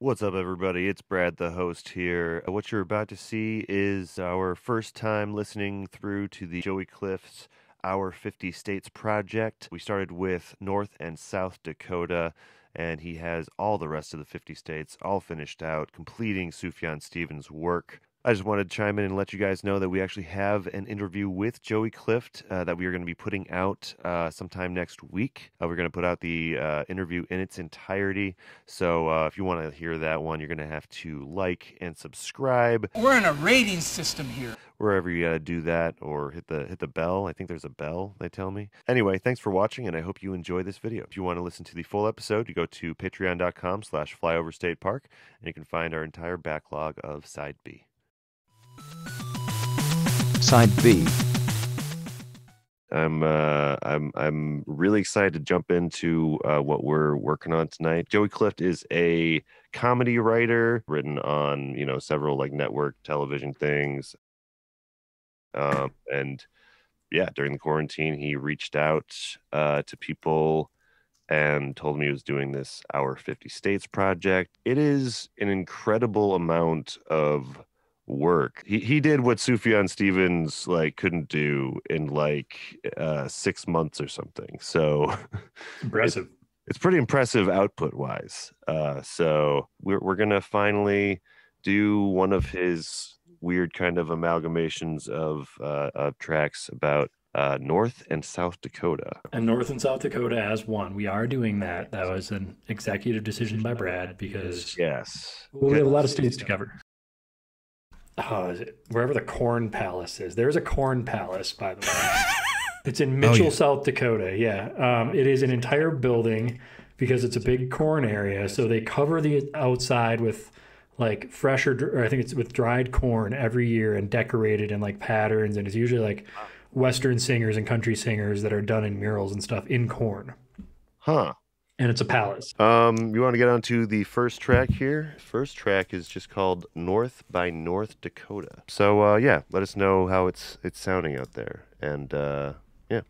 What's up, everybody? It's Brad, the host here. What you're about to see is our first time listening through to the Joey Clift's Our 50 States project. We started with North and South Dakota, and he has all the rest of the 50 states all finished out, completing Sufjan Stevens' work. I just wanted to chime in and let you guys know that we actually have an interview with Joey Clift that we are going to be putting out sometime next week. We're going to put out the interview in its entirety. So if you want to hear that one, you're going to have to like and subscribe. We're in a rating system here. Wherever you got to do that, or hit the bell. I think there's a bell, they tell me. Anyway, thanks for watching, and I hope you enjoy this video. If you want to listen to the full episode, you go to patreon.com/flyoverstatepark, and you can find our entire backlog of Side B. Side B. I'm really excited to jump into what we're working on tonight. Joey Clift is a comedy writer, written on several like network television things. And yeah, during the quarantine, he reached out to people and told me he was doing this Our 50 States project. It is an incredible amount of work. He did what Sufjan Stevens couldn't do in 6 months or something. So impressive. It's pretty impressive output wise. So we're gonna finally do one of his weird kind of amalgamations of tracks about North and South Dakota. And North and South Dakota as one. We are doing that. That was an executive decision by Brad because yes, we have a lot of states to cover. Is it wherever the Corn Palace is? There's a Corn Palace, by the way. It's in Mitchell, South Dakota. Yeah, it is an entire building because it's a big corn area. So they cover the outside with or I think it's with dried corn every year and decorated in patterns. And it's usually Western singers and country singers that are done in murals and stuff in corn. Huh. And it's a palace. You want to get on to the first track here? First track is just called North by North Dakota. So yeah, let us know how it's sounding out there. And yeah,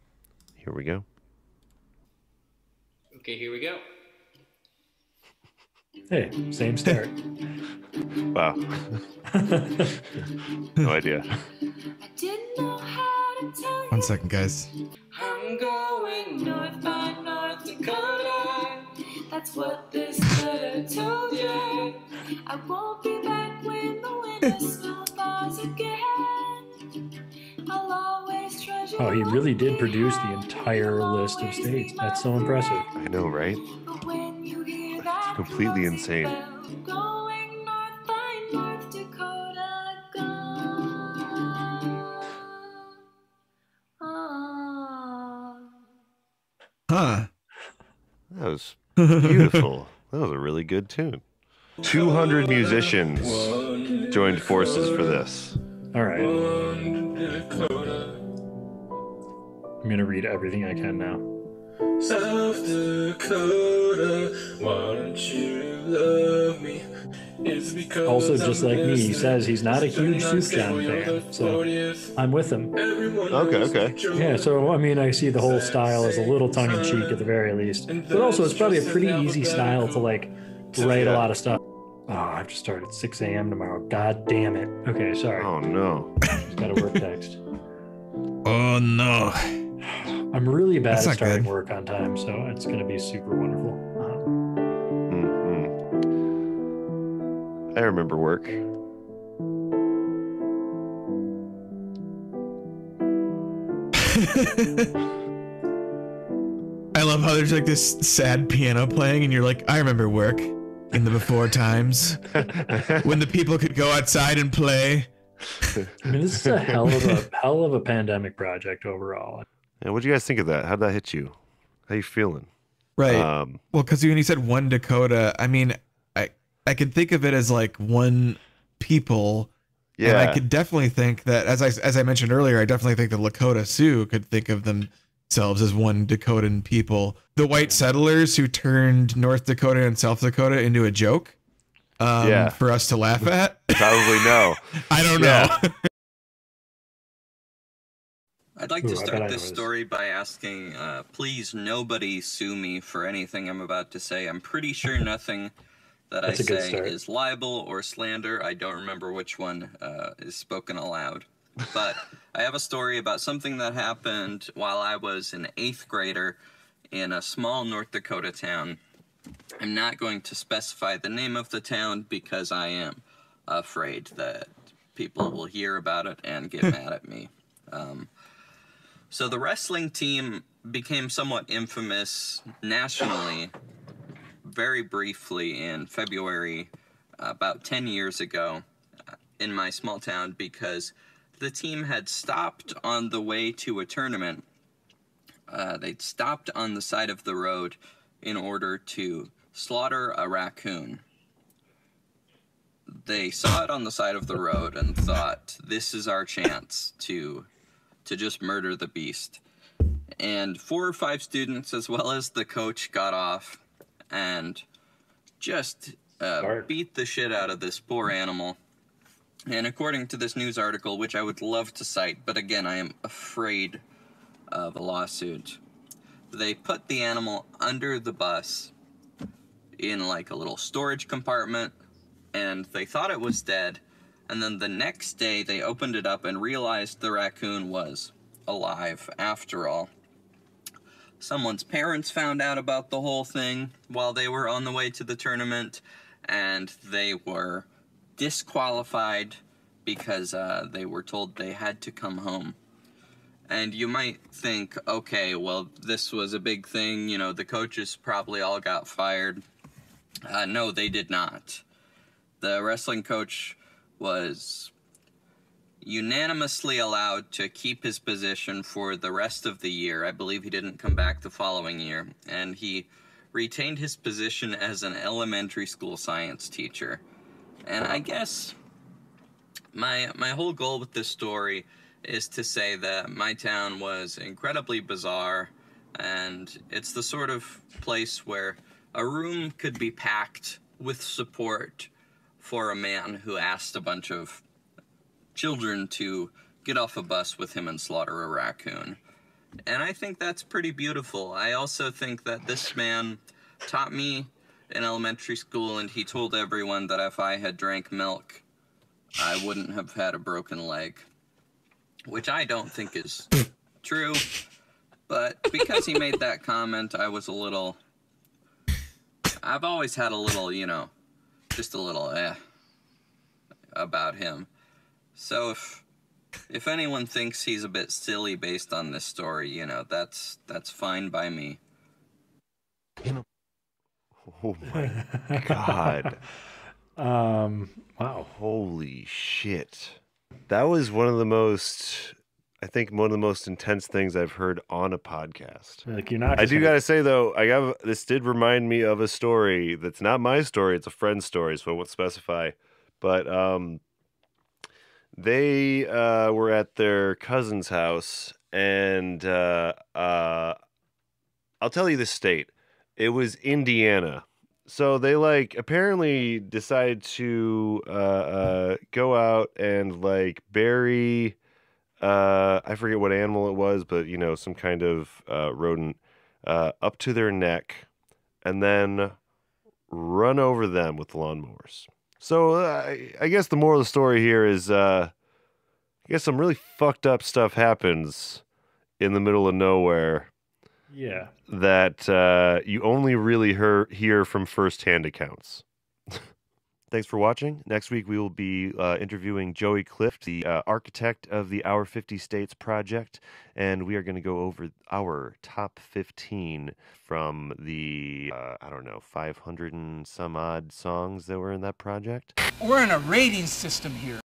here we go. Okay, here we go. Hey, same start. Wow. No idea. I didn't know how to tell you. 1 second, guys. I'm going north by North Dakota. That's what this letter told you. I won't be back when the winter snow falls again. I'll always treasure. Oh, he really did produce the entire list of states. That's so impressive. I know, right? But when you hear that It's completely insane. going north by North Dakota, Huh. That was beautiful. That was a really good tune. 200 musicians joined forces for this. All right. I'm going to read everything I can now. South Dakota, why don't you love me? It's because Also, just like me, he says he's not a huge Sufjan fan, so I'm with him. Okay. Yeah, so I mean, I see the whole style as a little tongue-in-cheek at the very least, but also it's probably a pretty easy style to write a lot of stuff. Oh, I have to start at 6 a.m. tomorrow. God damn it. Okay, sorry. Oh no. Just got a work text. Oh no. I'm really bad That's at not starting good. work on time, so it's going to be super wonderful. I remember work. I love how there's this sad piano playing and you're like, I remember work in the before times when the people could go outside and play. I mean, this is a hell of a pandemic project overall. And what'd you guys think of that? How'd that hit you? How you feeling? Right. Well, because when you said one Dakota, I mean, I could think of it as one people. Yeah. And I could definitely think that, as I mentioned earlier, I definitely think the Lakota Sioux could think of themselves as one Dakotan people. The white settlers who turned North Dakota and South Dakota into a joke for us to laugh at. Probably no. I don't know. I'd like to start this story by asking, please nobody sue me for anything I'm about to say. I'm pretty sure nothing that That's I a good say start. is libel or slander. I don't remember which one is spoken aloud. But I have a story about something that happened while I was an 8th grader in a small North Dakota town. I'm not going to specify the name of the town because I am afraid that people will hear about it and get mad at me. So the wrestling team became somewhat infamous nationally very briefly in February, about 10 years ago, in my small town, because the team had stopped on the way to a tournament. They'd stopped on the side of the road in order to slaughter a raccoon. They saw it on the side of the road and thought, this is our chance to just murder the beast. And 4 or 5 students, as well as the coach, got off and just beat the shit out of this poor animal. And according to this news article, which I would love to cite, but again, I am afraid of a lawsuit, they put the animal under the bus in like a little storage compartment, and they thought it was dead. And then the next day, they opened it up and realized the raccoon was alive after all. Someone's parents found out about the whole thing while they were on the way to the tournament, and they were disqualified because they were told they had to come home. And you might think, okay, well, this was a big thing, you know, the coaches probably all got fired. No, they did not. The wrestling coach was unanimously allowed to keep his position for the rest of the year. I believe he didn't come back the following year. And he retained his position as an elementary school science teacher. And I guess my whole goal with this story is to say that my town was incredibly bizarre, and it's the sort of place where a room could be packed with support for a man who asked a bunch of children to get off a bus with him and slaughter a raccoon. And I think that's pretty beautiful. I also think that this man taught me in elementary school, and he told everyone that if I had drank milk, I wouldn't have had a broken leg. Which I don't think is true, but because he made that comment, I was a little... I've always had a little, you know, just a little about him. So if anyone thinks he's a bit silly based on this story, you know, that's fine by me. Oh my God. Wow. Holy shit. That was one of the most intense things I've heard on a podcast. Like, you're not. I do gotta say though, this did remind me of a story that's not my story; it's a friend's story, so I won't specify. But they were at their cousin's house, and I'll tell you the state. It was Indiana. So they apparently decided to go out and bury I forget what animal it was, but some kind of rodent up to their neck, and then run over them with lawnmowers. So I guess the moral of the story here is I guess some really fucked up stuff happens in the middle of nowhere. Yeah. That you only really hear from firsthand accounts. Thanks for watching. Next week, we will be interviewing Joey Clift, the architect of the Our 50 States project, and we are going to go over our top 15 from the, 500 and some odd songs that were in that project. We're in a rating system here.